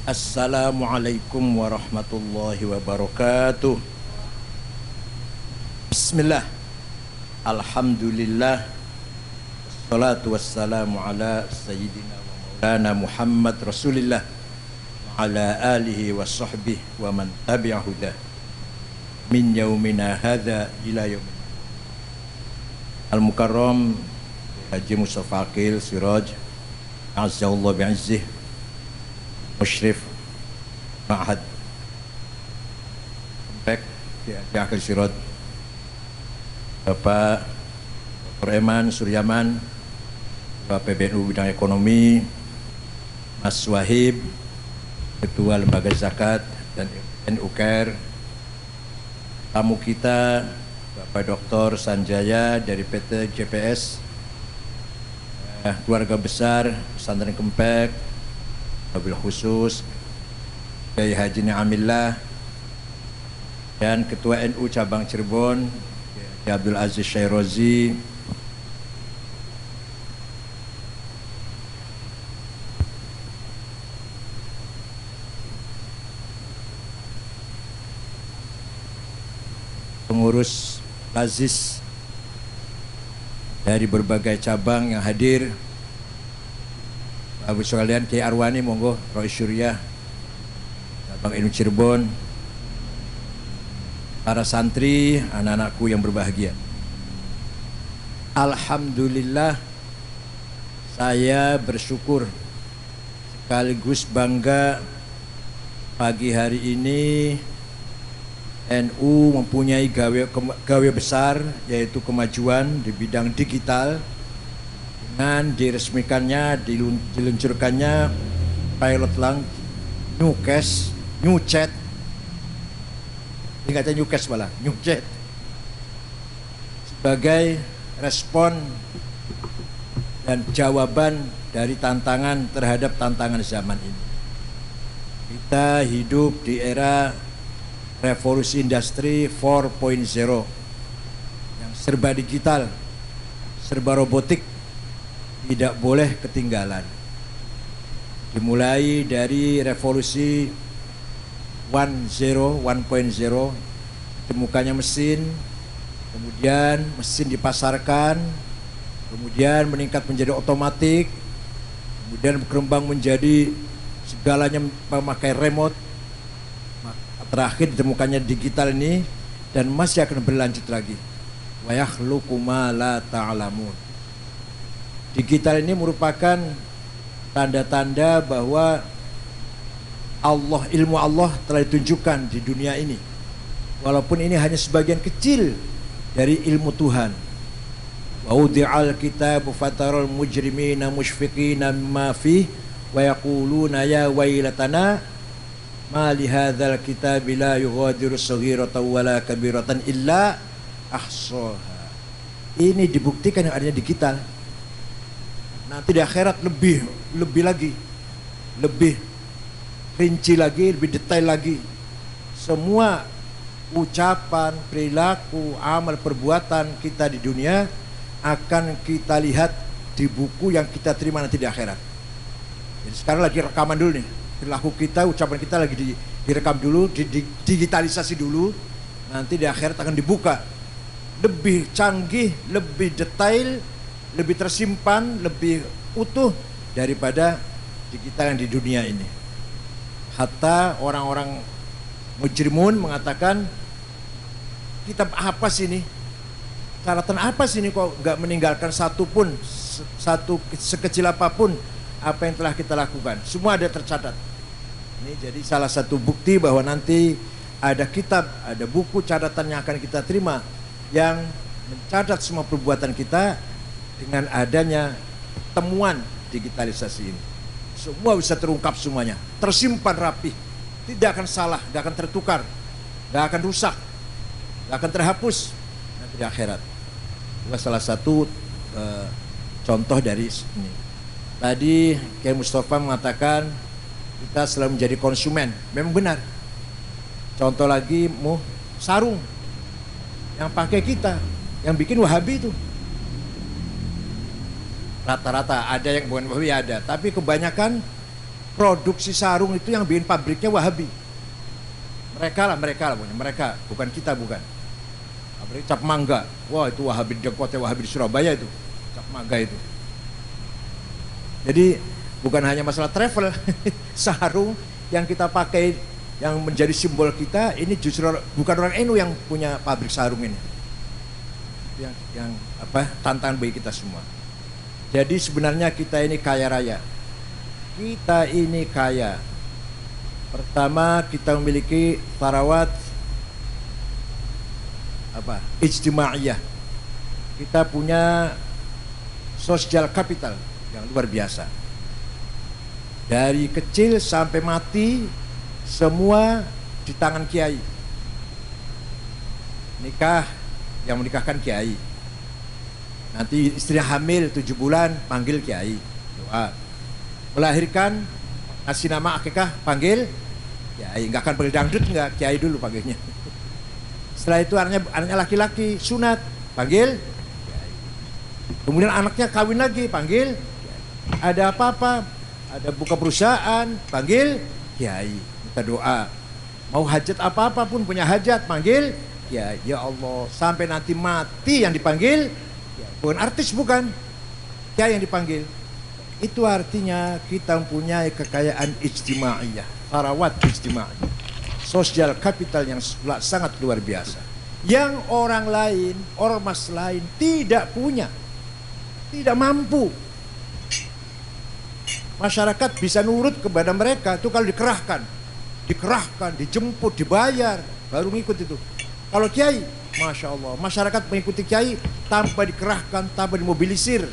Assalamualaikum warahmatullahi wabarakatuh. Bismillah. Alhamdulillah. Wassalatu wassalamu ala sayyidina wa maulana Muhammad Rasulillah wa ala alihi wa sahbihi wa man tabi'a hudah min yaumina hadza ila yaumin. Al-Mukarram Haji Mustafa Aqil Siraj Azzallahu bi'izzih Musyrif Ma'had Kompek di Akhir Sirot, Bapak Dr. Eman Suryaman, Bapak PBNU bidang ekonomi, Mas Wahib Ketua Lembaga Zakat dan NUKR, tamu kita Bapak Dr. Sanjaya dari PT JPS, keluarga besar Pesantren Kempek, wabil khusus Kiai Haji Ni'amillah dan Ketua NU Cabang Cirebon Kiai Abdul Aziz Syairozi, pengurus Lazis dari berbagai cabang yang hadir, Abu sekalian, Kiai Arwani monggo, Roy Syuriah, Cabang NU Cirebon, para santri, anak-anakku yang berbahagia. Alhamdulillah, saya bersyukur sekaligus bangga pagi hari ini NU mempunyai gawe besar, yaitu kemajuan di bidang digital dengan diresmikannya, diluncurkannya pilot lang New Cash, New Chat, ingatnya New Cash malah, New Chat, sebagai respon dan jawaban dari tantangan terhadap tantangan zaman ini. Kita hidup di era revolusi industri 4.0 yang serba digital, serba robotik, tidak boleh ketinggalan. Dimulai dari revolusi 1.0, ditemukannya mesin, kemudian mesin dipasarkan, kemudian meningkat menjadi otomatik, kemudian berkembang menjadi segalanya memakai remote, terakhir ditemukannya digital ini, dan masih akan berlanjut lagi. Wa yakhluqu ma la ta'lamun. Digital ini merupakan tanda-tanda bahwa ilmu Allah telah ditunjukkan di dunia ini, walaupun ini hanya sebagian kecil dari ilmu Tuhan. Wa wudi'al kitabu fataral mujrimina mushfiqina mimma fihi wa yaquluna ya wailatana ma li hadzal kitabi la yughadiru shaghiratan wala kabiratan illa ahsaha. Ini dibuktikan yang adanya digital. Nanti di akhirat lebih lagi, lebih rinci lagi, lebih detail lagi. Semua ucapan, perilaku, amal, perbuatan kita di dunia akan kita lihat di buku yang kita terima nanti di akhirat. Jadi sekarang lagi rekaman dulu nih, perilaku kita, ucapan kita lagi direkam dulu, digitalisasi dulu. Nanti di akhirat akan dibuka, lebih canggih, lebih detail, lebih tersimpan, lebih utuh daripada digital yang di dunia ini. Hatta orang-orang mujrimun mengatakan, kitab apa sih ini? Catatan apa sih ini kok nggak meninggalkan satu sekecil apapun apa yang telah kita lakukan? Semua ada tercatat. Ini jadi salah satu bukti bahwa nanti ada kitab, ada buku catatan yang akan kita terima yang mencatat semua perbuatan kita. Dengan adanya temuan digitalisasi ini, semua bisa terungkap, semuanya tersimpan rapi, tidak akan salah, tidak akan tertukar, tidak akan rusak, tidak akan terhapus nanti di akhirat. Itu salah satu contoh dari ini. Tadi Kiai Mustafa mengatakan kita selalu menjadi konsumen, memang benar. Contoh lagi, sarung yang pakai kita, yang bikin Wahabi itu rata-rata, ada yang bukan Wahabi ada, tapi kebanyakan produksi sarung itu yang bikin pabriknya Wahabi. Mereka lah punya, mereka, bukan kita, bukan. Pabrik cap mangga, wah itu Wahabi di kota Wahabi di Surabaya itu, cap mangga itu. Jadi bukan hanya masalah travel, sarung yang kita pakai yang menjadi simbol kita ini justru bukan orang NU yang punya pabrik sarung ini. Yang tantangan bagi kita semua. Jadi sebenarnya kita ini kaya raya. Kita ini kaya. Pertama, kita memiliki tarawat ijtimaiyah. Kita punya sosial capital yang luar biasa. Dari kecil sampai mati semua di tangan kiai. Nikah, yang menikahkan kiai. Nanti istri hamil 7 bulan panggil kiai, doa. Melahirkan, ngasih nama akikah, panggil kiai. Nggak akan panggil dangdut, nggak, kiai dulu panggilnya. Setelah itu anaknya laki-laki sunat, panggil kiai. Kemudian anaknya kawin lagi, panggil kiai. Ada apa-apa, ada buka perusahaan, panggil kiai, minta doa. Mau hajat apa-apa pun, punya hajat, panggil kiai. Ya Allah, sampai nanti mati yang dipanggil kiai. Bukan artis, bukan, kiai yang dipanggil. Itu artinya kita mempunyai kekayaan ijtimaiyah, tarawat ijtimaiyah, sosial kapital yang sangat luar biasa, yang orang lain, ormas lain tidak punya, tidak mampu. Masyarakat bisa nurut kepada mereka itu kalau dikerahkan, dijemput, dibayar, baru ngikut itu. Kalau kiai, masya Allah, masyarakat mengikuti kiai tanpa dikerahkan, tanpa dimobilisir,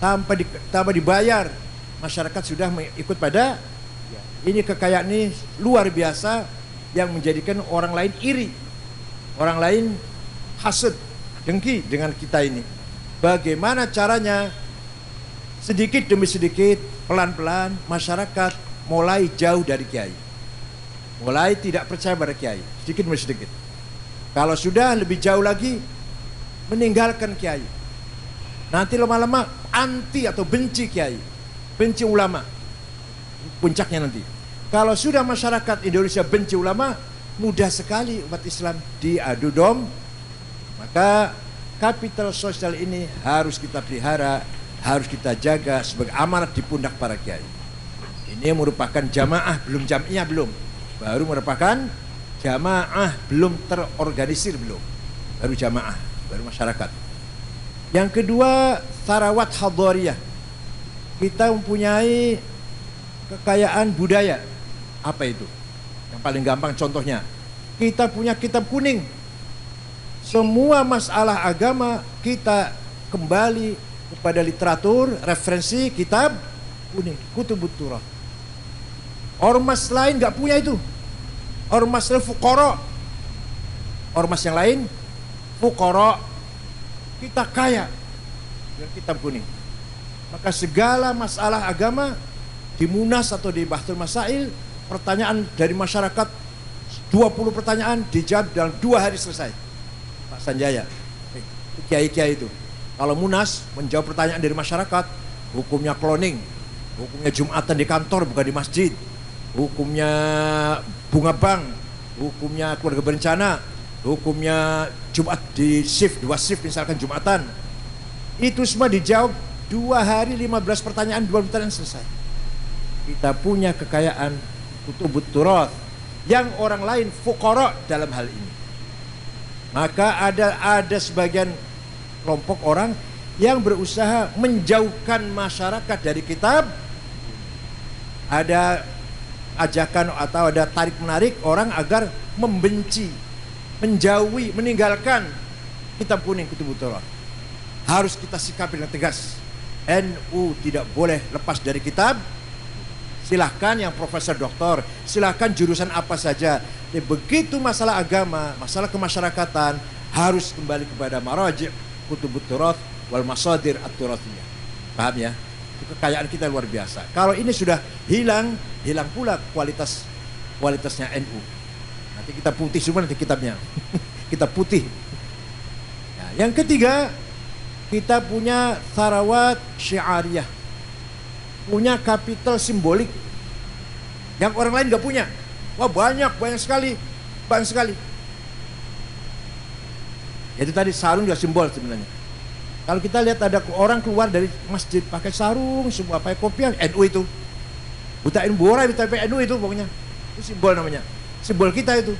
tanpa dibayar, masyarakat sudah mengikut pada. Ini kekayaan ini luar biasa yang menjadikan orang lain iri, orang lain hasad, dengki dengan kita ini. Bagaimana caranya? Sedikit demi sedikit, pelan-pelan masyarakat mulai jauh dari kiai, mulai tidak percaya pada kiai, sedikit demi sedikit. Kalau sudah lebih jauh lagi, meninggalkan kiai. Nanti lama-lama anti atau benci kiai, benci ulama. Puncaknya nanti. Kalau sudah masyarakat Indonesia benci ulama, mudah sekali umat Islam diadu dom. Maka kapital sosial ini harus kita pelihara, harus kita jaga sebagai amanat di pundak para kiai. Ini merupakan jamaah, belum jam'iyah, belum. Baru merupakan jamaah, belum terorganisir, belum. Baru jamaah, baru masyarakat. Yang kedua, tarawat hadhariyah. Kita mempunyai kekayaan budaya. Apa itu? Yang paling gampang contohnya, kita punya kitab kuning. Semua masalah agama kita kembali kepada literatur, referensi kitab kuning, Kutubut Turath. Ormas lain nggak punya itu. Ormas lain fuqara. Ormas yang lain fuqara. Kita kaya dengan kitab kuning. Maka segala masalah agama di Munas atau di Bahtul Masail, pertanyaan dari masyarakat 20 pertanyaan dijawab dalam 2 hari selesai. Pak Sanjaya, kiai-kiai itu. Kalau Munas menjawab pertanyaan dari masyarakat, hukumnya cloning, hukumnya Jumatan di kantor bukan di masjid, hukumnya bunga bank, hukumnya keluarga berencana, hukumnya Jumat di shift, 2 shift misalkan Jumatan. Itu semua dijawab 2 hari 15 pertanyaan, 2 pertanyaan selesai. Kita punya kekayaan Kutubut Turath yang orang lain fuqara dalam hal ini. Maka ada sebagian kelompok orang yang berusaha menjauhkan masyarakat dari kitab. Ada ajakan atau ada tarik-menarik orang agar membenci, menjauhi, meninggalkan kitab kuning Kutubut Turath. Harus kita sikapi dengan tegas. NU tidak boleh lepas dari kitab. Silahkan yang profesor doktor, silahkan jurusan apa saja. Begitu masalah agama, masalah kemasyarakatan, harus kembali kepada maraji' Kutubut Turath wal masadir at-turathiyah. Paham ya? Itu kekayaan kita luar biasa. Kalau ini sudah hilang, hilang pula kualitasnya NU. Nanti kita putih semua nanti kitabnya. Kita putih. Nah, yang ketiga, kita punya tarawat syiariyah. Punya kapital simbolik. yang orang lain nggak punya. Wah banyak sekali. Itu tadi sarung juga simbol sebenarnya. Kalau kita lihat ada orang keluar dari masjid pakai sarung, semua pakai kopiah, NU itu. Butain borai tapi NU itu pokoknya. Itu simbol namanya. Simbol kita itu.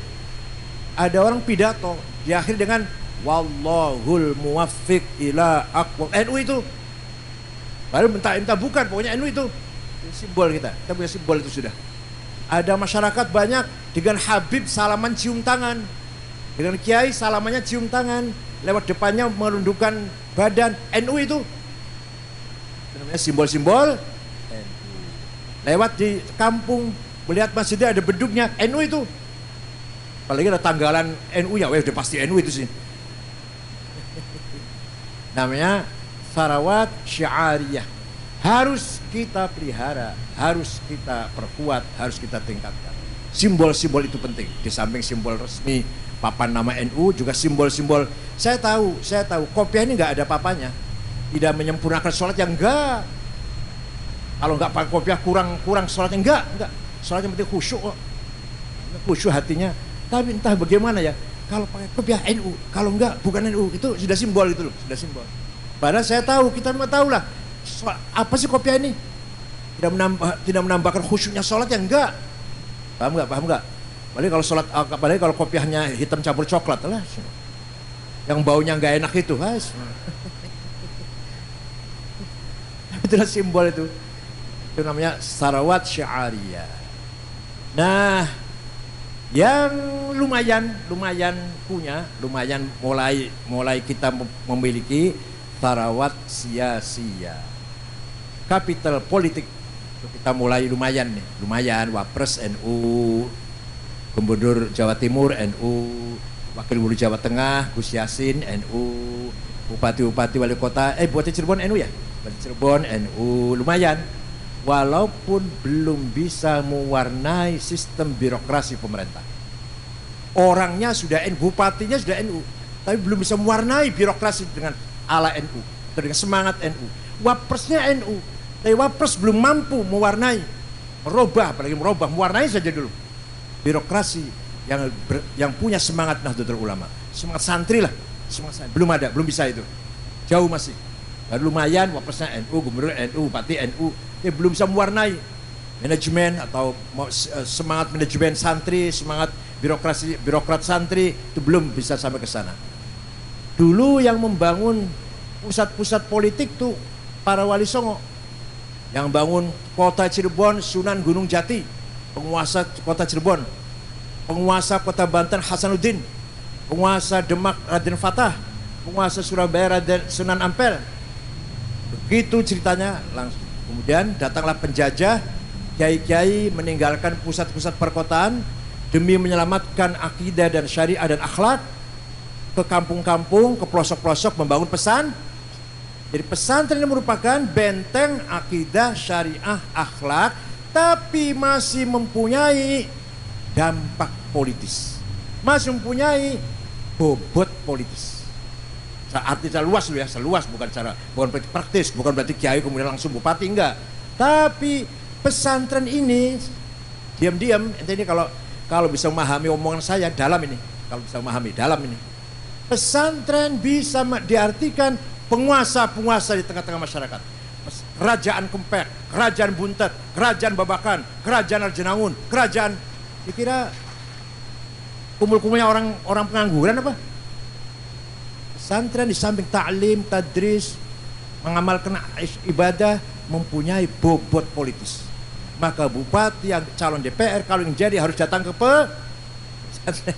Ada orang pidato diakhiri dengan wallahul muwaffiq ila aqwam. NU itu. Baru minta bukan, pokoknya NU itu. Simbol kita. Kita punya simbol itu sudah. Ada masyarakat banyak dengan Habib salaman cium tangan. Dengan Kiai salamannya cium tangan. Lewat depannya menundukkan badan. NU itu. Namanya simbol-simbol NU. Lewat di kampung melihat masjidnya ada beduknya NU itu. Apalagi ada tanggalan NU-nya, udah pasti NU itu sih. Namanya sarawat syiariyah. Harus kita pelihara, harus kita perkuat, harus kita tingkatkan. Simbol-simbol itu penting. Di samping simbol resmi papan nama NU juga simbol-simbol. Saya tahu kopiah ini nggak ada papanya. Tidak menyempurnakan sholat yang enggak. Kalau nggak pakai kopiah kurang sholatnya enggak. Sholatnya penting khusyuk kok. Khusyuk hatinya. Tapi entah bagaimana ya. Kalau pakai kopiah NU, kalau enggak bukan NU, itu sudah simbol gitu loh, sudah simbol. Padahal saya tahu, kita mau tahu lah. Apa sih kopiah ini? Tidak menambahkan khusyuknya sholat yang enggak. Paham enggak? Apalagi kalau kopiahnya hitam campur coklat lah. Yang baunya enggak enak itu, guys. Itulah simbol itu. Itu namanya sarawat syiariyah. Nah, yang lumayan mulai kita memiliki sarawat sia-sia. Kapital politik kita mulai lumayan Wapres NU, Gubernur Jawa Timur NU, Wakil Gubernur Jawa Tengah Gus Yassin NU, Bupati Wali Kota Bupati Cirebon NU ya, Bupati Cirebon NU, lumayan. Walaupun belum bisa mewarnai sistem birokrasi pemerintah. Orangnya sudah NU, bupatinya sudah NU, tapi belum bisa mewarnai birokrasi dengan ala NU, dengan semangat NU. Wapresnya NU, tapi Wapres belum mampu mewarnai, mewarnai saja dulu birokrasi yang punya semangat Nahdlatul Ulama, semangat santri lah, belum bisa itu, jauh masih. Baru lumayan Wapresnya NU, Gubernur NU, Bupati NU, belum bisa mewarnai manajemen atau semangat manajemen santri, semangat birokrat santri, itu belum bisa sampai ke sana. Dulu yang membangun pusat-pusat politik tuh para wali songo. Yang bangun kota Cirebon Sunan Gunung Jati, penguasa kota Cirebon, penguasa kota Banten Hasanuddin, penguasa Demak Raden Fatah, penguasa Surabaya Raden Sunan Ampel. Begitu ceritanya langsung. Kemudian datanglah penjajah, kiai-kiai meninggalkan pusat-pusat perkotaan demi menyelamatkan akidah dan syariah dan akhlak, ke kampung-kampung, ke pelosok-pelosok membangun pesan. Jadi pesantren ini merupakan benteng akidah, syariah, akhlak, tapi masih mempunyai dampak politis, masih mempunyai bobot politis. Artinya luas loh ya, seluas, bukan berarti praktis, bukan berarti kiai kemudian langsung bupati, enggak. Tapi pesantren ini diam-diam, ini kalau bisa memahami omongan saya dalam ini, pesantren bisa diartikan penguasa-penguasa di tengah-tengah masyarakat. Kerajaan Kempek, kerajaan Buntet, kerajaan Babakan, kerajaan Arjenangun, kerajaan, dikira kumul-kumulnya orang pengangguran apa? Pesantren di samping ta'lim, tadris, mengamalkan ibadah, mempunyai bobot politis. Maka bupati yang calon DPR kalau yang jadi harus datang ke pesantren.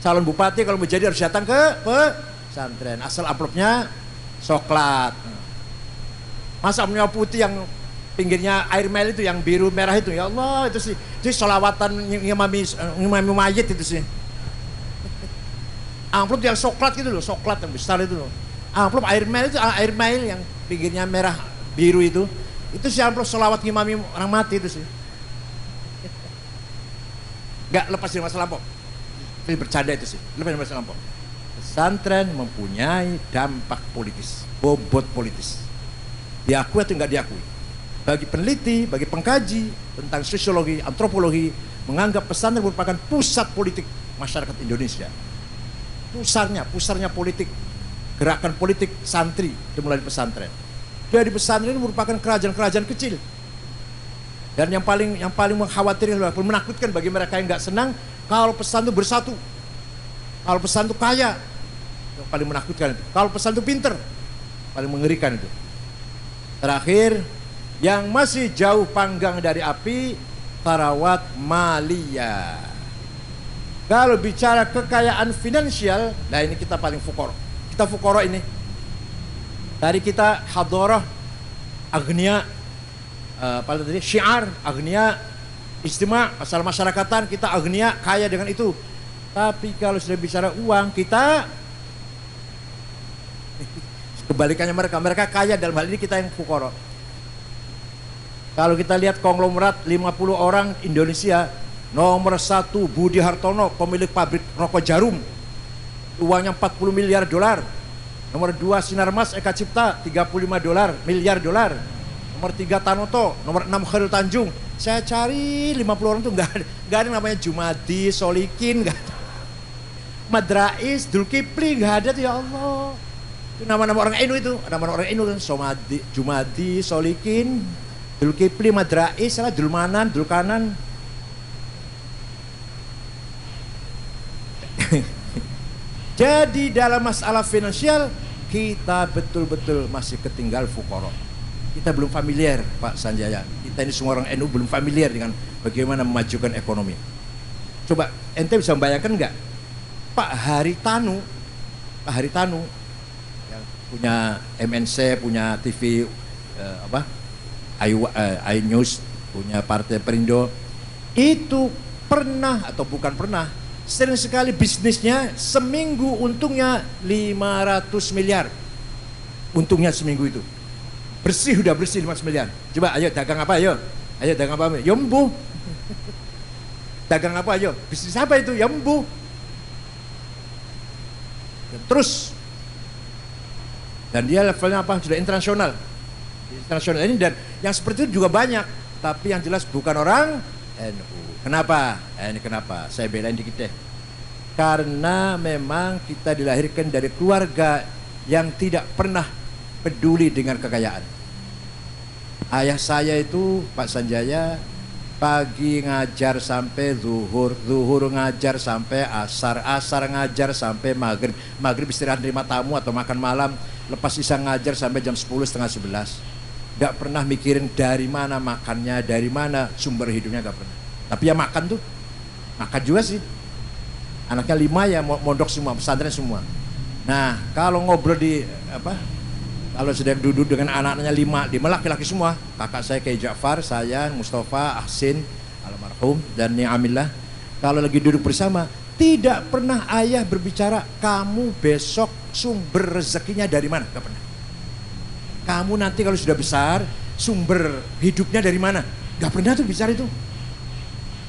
Calon bupati kalau menjadi harus datang ke pesantren. Asal amplopnya coklat. Masa punya putih yang pinggirnya air mel itu, yang biru merah itu, ya Allah, itu sih sholawatan ngimami mayit itu sih. Amplop yang coklat gitu loh, coklat yang besar itu loh. Amplop air mel itu, air mel yang pinggirnya merah biru itu sih amplop sholawat ngimami orang mati itu sih. Gak lepas dari masa lampau. Ini bercanda itu sih, lepas dari masa lampau. Pesantren mempunyai dampak politis, bobot politis. Diakui atau enggak diakui? bagi peneliti, bagi pengkaji tentang sosiologi, antropologi, menganggap pesantren merupakan pusat politik masyarakat Indonesia. Pusarnya politik, gerakan politik santri dimulai di pesantren. Jadi pesantren merupakan kerajaan-kerajaan kecil. Dan yang paling mengkhawatirkan, menakutkan bagi mereka yang nggak senang kalau pesantren bersatu, kalau pesantren kaya, yang paling menakutkan itu. Kalau pesantren pinter, paling mengerikan itu. Terakhir, yang masih jauh panggang dari api, tarawat maliyah. Kalau bicara kekayaan finansial, nah ini kita paling fukoro. Kita fukoro ini. Tadi kita hadorah, agnia, pada tadi syiar, agnia, istimewa, asal masyarakatan, kita agnia, kaya dengan itu. Tapi kalau sudah bicara uang, kita kebalikannya mereka kaya, dalam hal ini kita yang fukoro. Kalau kita lihat konglomerat 50 orang Indonesia, nomor 1 Budi Hartono, pemilik pabrik rokok Jarum, uangnya 40 miliar dolar. Nomor 2 Sinarmas Eka Cipta, 35 miliar dolar. Nomor 3 Tanoto, nomor 6 Khairul Tanjung. Saya cari 50 orang itu nggak ada yang namanya Jumadi, Solikin, nggak ada. Madrais, Dulkipli, nggak ada tuh, ya Allah. Itu nama-nama orang NU itu, nama orang NU kan, Somadi, Jumadi, Solikin, Dulkipli, Madrais, salah Dulmanan, Dulkanan. Jadi dalam masalah finansial kita betul-betul masih ketinggal fukoro. Kita belum familiar, Pak Sanjaya. Kita ini semua orang NU belum familiar dengan bagaimana memajukan ekonomi. Coba ente bisa membayangkan enggak? Pak Haritanu yang punya MNC, punya TV iNews, punya Partai Perindo, itu pernah atau bukan pernah, sering sekali bisnisnya seminggu untungnya 500 miliar. Untungnya seminggu itu. Udah bersih 500 miliar. Coba ayo dagang apa ayo? Ayo dagang apa? Ya embuh. Dagang apa ayo? Bisnis apa itu? Ya embuh. Terus. Dan dia levelnya apa? Sudah internasional. Internasional ini, dan yang seperti itu juga banyak, tapi yang jelas bukan orang NU. Kenapa? Ini kenapa? Saya belain dikit deh. Karena memang kita dilahirkan dari keluarga yang tidak pernah peduli dengan kekayaan. Ayah saya itu Pak Sanjaya pagi ngajar sampai zuhur, zuhur ngajar sampai asar, asar ngajar sampai maghrib, maghrib istirahat terima tamu atau makan malam, lepas isya ngajar sampai jam 10 setengah 11. Gak pernah mikirin dari mana makannya, dari mana sumber hidupnya, gak pernah. Tapi ya makan tuh, makan juga sih. Anaknya 5 ya mondok semua, pesantren semua. Nah kalau ngobrol di kalau sedang duduk dengan anak-anaknya 5 laki-laki semua, kakak saya kayak Ja'far, saya, Mustafa, Ahsin, almarhum, dan Ni'amillah. Kalau lagi duduk bersama, tidak pernah ayah berbicara, kamu besok sumber rezekinya dari mana? Gak pernah. Kamu nanti kalau sudah besar, sumber hidupnya dari mana? Gak pernah tuh bicara itu.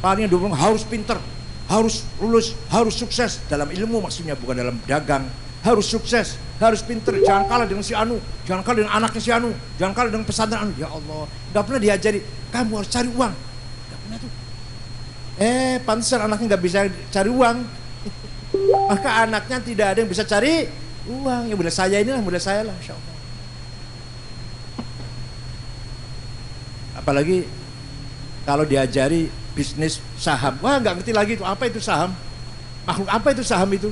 Palingnya dia bilang harus pinter, harus lulus, harus sukses. Dalam ilmu maksudnya, bukan dalam dagang. Harus sukses, harus pinter, jangan kalah dengan si Anu, jangan kalah dengan anaknya si Anu, jangan kalah dengan pesantren Anu. Ya Allah, gak pernah diajari, kamu harus cari uang. Gak pernah tuh. Pantesan anaknya gak bisa cari uang. Maka anaknya tidak ada yang bisa cari uang. Ya mudah saya inilah, mudah saya lah, insya Allah. Apalagi kalau diajari bisnis saham, wah nggak ngerti lagi itu apa itu saham, makhluk apa itu saham itu.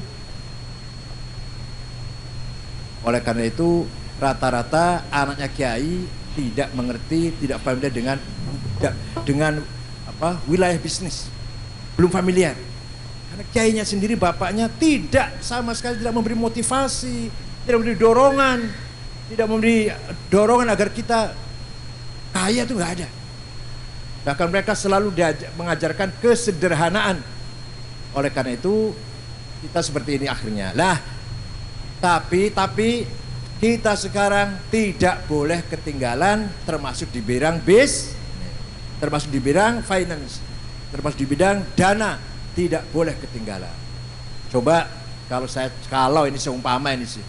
Oleh karena itu rata-rata anaknya kiai tidak mengerti, tidak familiar dengan wilayah bisnis, belum familiar. Karena kiainya sendiri, bapaknya tidak sama sekali tidak memberi motivasi, tidak memberi dorongan, agar kita kaya, itu nggak ada. Bahkan mereka selalu mengajarkan kesederhanaan. Oleh karena itu kita seperti ini akhirnya. Tapi kita sekarang tidak boleh ketinggalan, termasuk di bidang termasuk di bidang finance, termasuk di bidang dana, tidak boleh ketinggalan. Coba kalau ini seumpama ini sih,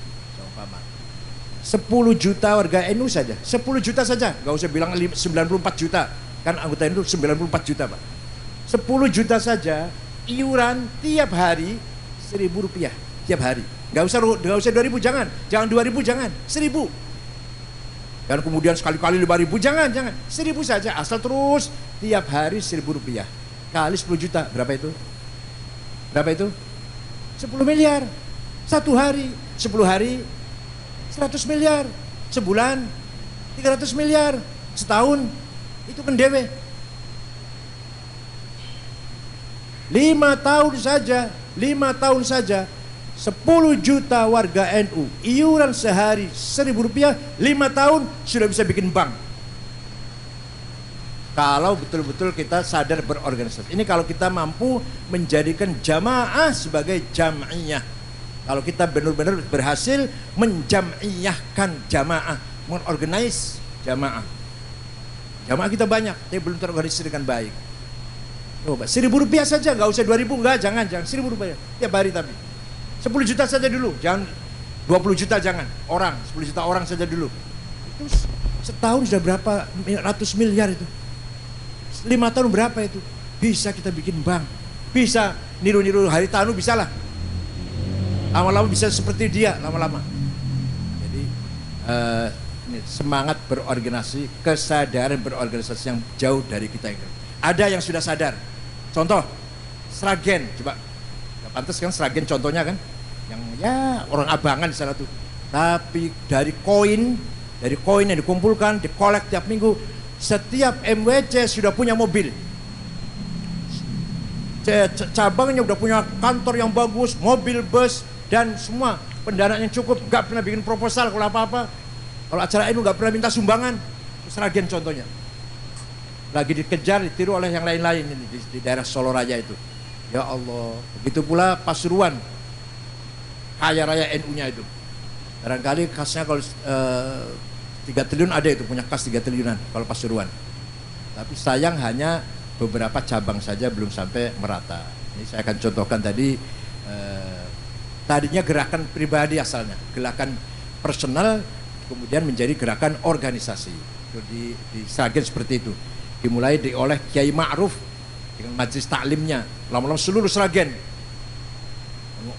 10 juta warga NU saja, 10 juta saja, nggak usah bilang 94 juta, kan anggota NU 94 juta Pak. 10 juta saja, iuran tiap hari Rp1.000 tiap hari. Nggak usah 2.000, jangan 2.000, jangan 1.000. Dan kemudian sekali-kali 5.000, jangan 1.000 saja, asal terus tiap hari Rp1.000 kali 10 juta, berapa itu? 10 miliar satu hari, 10 hari 100 miliar, sebulan 300 miliar, setahun itu kan dewe. 5 tahun saja 10 juta warga NU, iuran sehari Rp1.000, 5 tahun sudah bisa bikin bank. Kalau betul-betul kita sadar berorganisasi. Ini kalau kita mampu menjadikan jamaah sebagai jam'iyah. Kalau kita benar-benar berhasil menjam'iyahkan jamaah, mengorganize jamaah. Jamaah kita banyak, tapi belum terorganisasi dengan baik. Coba Rp1.000 saja, nggak usah 2.000, enggak, jangan Rp1.000 tiap hari, tapi 10 juta saja dulu, jangan 20 juta, jangan orang, 10 juta orang saja dulu. Itu setahun sudah berapa ratus miliar itu. 5 tahun berapa itu? Bisa kita bikin bank, bisa niru-niru Haritanu, bisa lah. Lama-lama bisa seperti dia, lama-lama. Jadi ini semangat berorganisasi, kesadaran berorganisasi yang jauh dari kita ini. Ada yang sudah sadar. Contoh, Sragen, coba. Gak pantas kan Sragen contohnya kan? Yang ya orang abangan di sana tuh. Tapi dari koin yang dikumpulkan, dikolek tiap minggu, setiap MWC sudah punya mobil. Cabangnya udah punya kantor yang bagus, mobil, bus, dan semua pendanaan yang cukup. Gak pernah bikin proposal kalau apa-apa. Kalau acara ini gak pernah minta sumbangan. Sragen contohnya. Lagi dikejar, ditiru oleh yang lain-lain ini di daerah Solo Raya itu. Ya Allah. Begitu pula Pasuruan, kaya raya NU-nya itu. Barangkali kasnya kalau 3 triliun ada itu, punya kas 3 triliunan kalau Pasuruan. Tapi sayang hanya beberapa cabang saja belum sampai merata. Ini saya akan contohkan tadi. Tadinya gerakan pribadi asalnya, gerakan personal, kemudian menjadi gerakan organisasi. Itu di Sragen seperti itu. Dimulai oleh Kiai Ma'ruf dengan majelis taklimnya, lama-lama seluruh Sragen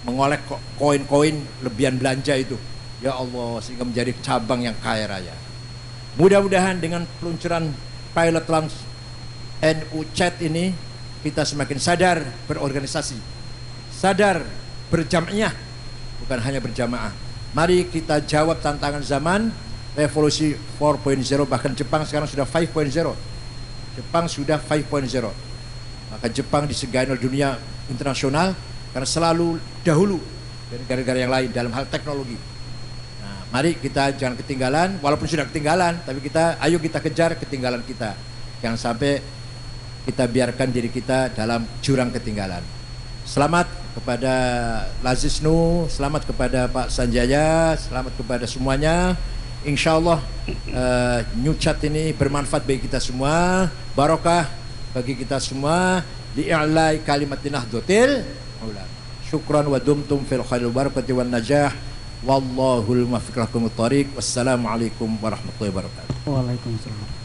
mengolek koin-koin lebihan belanja itu. Ya Allah, sehingga menjadi cabang yang kaya raya. Mudah-mudahan dengan peluncuran pilot launch NU Chat ini, kita semakin sadar berorganisasi, sadar berjamaah, bukan hanya berjamaah. Mari kita jawab tantangan zaman, revolusi 4.0, bahkan Jepang sekarang sudah 5.0. Jepang sudah 5.0. Maka Jepang disegani oleh dunia internasional karena selalu dahulu dari negara-negara yang lain dalam hal teknologi. Nah, mari kita jangan ketinggalan, walaupun sudah ketinggalan, tapi ayo kita kejar ketinggalan kita. Jangan sampai kita biarkan diri kita dalam jurang ketinggalan. Selamat kepada Lazisnu, selamat kepada Pak Sanjaya, selamat kepada semuanya. Insya Allah New Chat ini bermanfaat bagi kita semua, barokah bagi kita semua. Li'a'lai kalimatin nahdlatil ulama. Syukran wa dumtum fil khairil barakati wan najah. Wallahul muwaffiq lakumut thariq. Wassalamualaikum warahmatullahi wabarakatuh. Waalaikumsalam.